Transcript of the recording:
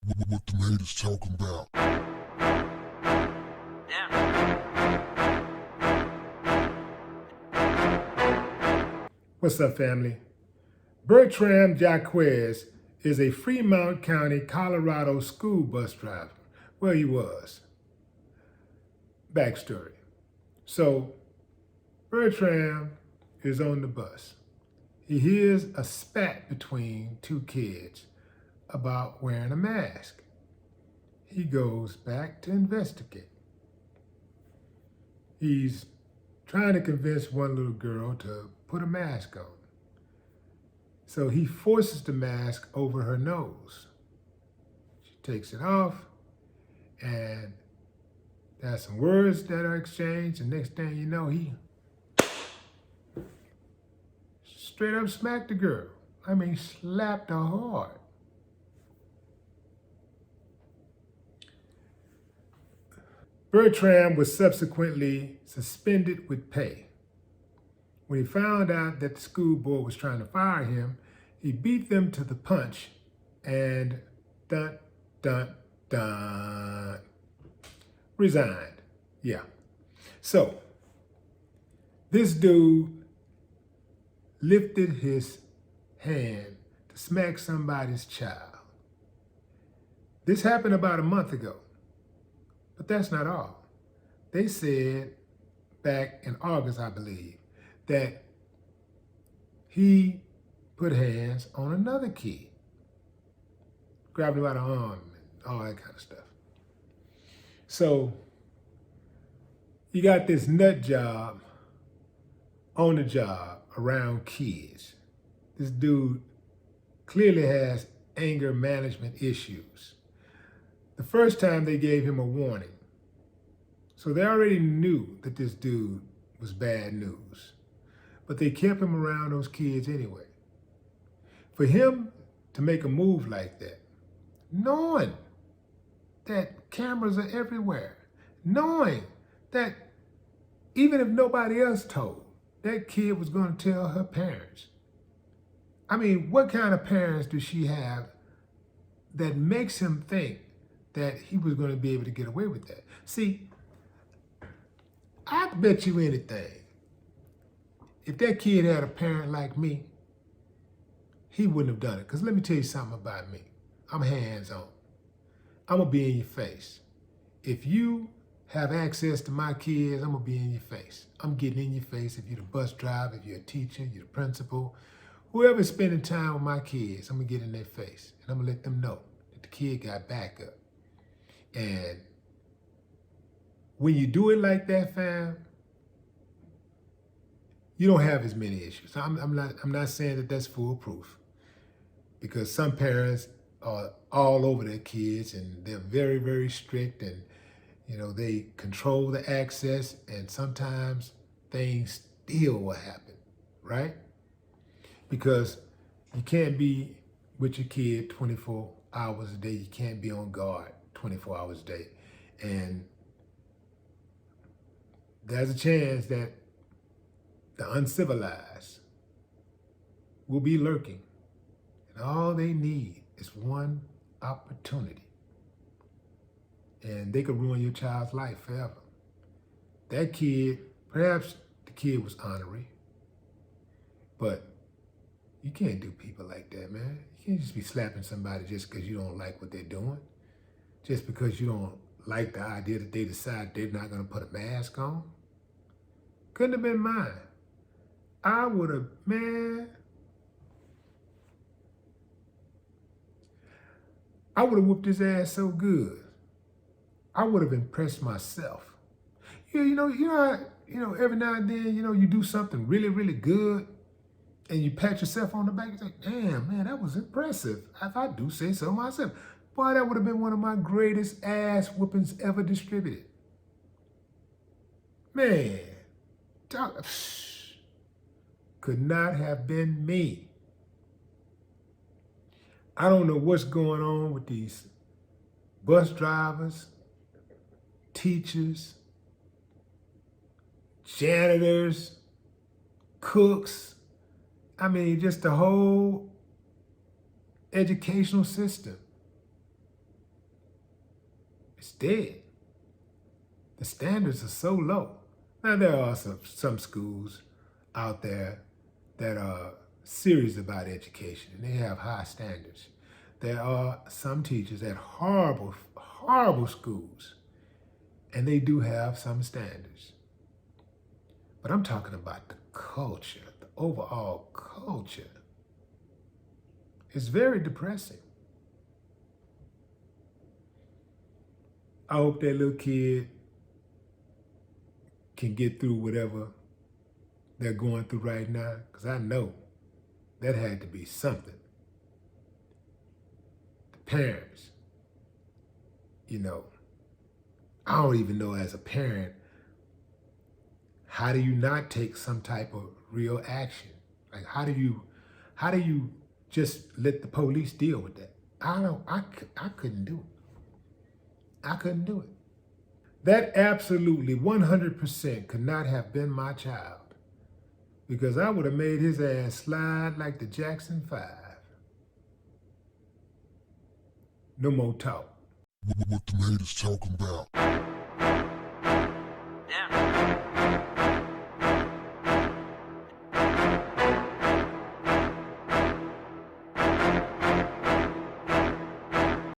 What the haters talking about? What's up, family? Bertram Jaquez is a Fremont County, Colorado school bus driver. Well, he was. Backstory. So, Bertram is on the bus. He hears a spat between two kids about wearing a mask. He goes back to investigate. He's trying to convince one little girl to put a mask on. So he forces the mask over her nose. She takes it off, and there's some words that are exchanged, and next thing you know, he straight up smacked the girl. I mean, slapped her hard. Bertram was subsequently suspended with pay. When he found out that the school board was trying to fire him, he beat them to the punch and dun, dun, dun, resigned. Yeah. So, this dude lifted his hand to smack somebody's child. This happened about a month ago, but that's not all. They said back in August, I believe, that he put hands on another kid, grabbed him by the arm and all that kind of stuff. So you got this nut job on the job around kids. This dude clearly has anger management issues. The first time they gave him a warning. So they already knew that this dude was bad news. But they kept him around those kids anyway. For him to make a move like that, knowing that cameras are everywhere, knowing that even if nobody else told, that kid was going to tell her parents. I mean, what kind of parents does she have that makes him think that he was going to be able to get away with that? See, I bet you anything, if that kid had a parent like me, he wouldn't have done it. Because let me tell you something about me. I'm hands-on. I'm going to be in your face. If you have access to my kids, I'm going to be in your face. I'm getting in your face. If you're the bus driver, if you're a teacher, you're the principal, whoever's spending time with my kids, I'm going to get in their face. And I'm going to let them know that the kid got backup. And when you do it like that, fam, you don't have as many issues. I'm not saying that that's foolproof, because some parents are all over their kids and they're very, very strict, and they control the access, and sometimes things still will happen, right? Because you can't be with your kid 24 hours a day. You can't be on guard 24 hours a day. And there's a chance that the uncivilized will be lurking. And all they need is one opportunity. And they could ruin your child's life forever. That kid, perhaps the kid was ornery, but you can't do people like that, man. You can't just be slapping somebody just because you don't like what they're doing. Just because you don't like the idea that they decide they're not going to put a mask on. Couldn't have been mine. I would have, I would have whooped his ass so good. I would have impressed myself. Every now and then, you do something really, really good, and you pat yourself on the back and say, damn, man, that was impressive. If I do say so myself. Boy, that would have been one of my greatest ass whoopings ever distributed. Man, could not have been me. I don't know what's going on with these bus drivers, teachers, janitors, cooks. I mean, just the whole educational system. It's dead. The standards are so low. Now, there are some schools out there that are serious about education and they have high standards. There are some teachers at horrible, horrible schools, and they do have some standards. But I'm talking about the culture, the overall culture. It's very depressing. I hope that little kid can get through whatever they're going through right now, because I know that had to be something. The parents, I don't even know as a parent, how do you not take some type of real action? Like, how do you just let the police deal with that? I couldn't do it. I couldn't do it. That absolutely 100% could not have been my child, because I would have made his ass slide like the Jackson 5. No more talk. What the haters talking about?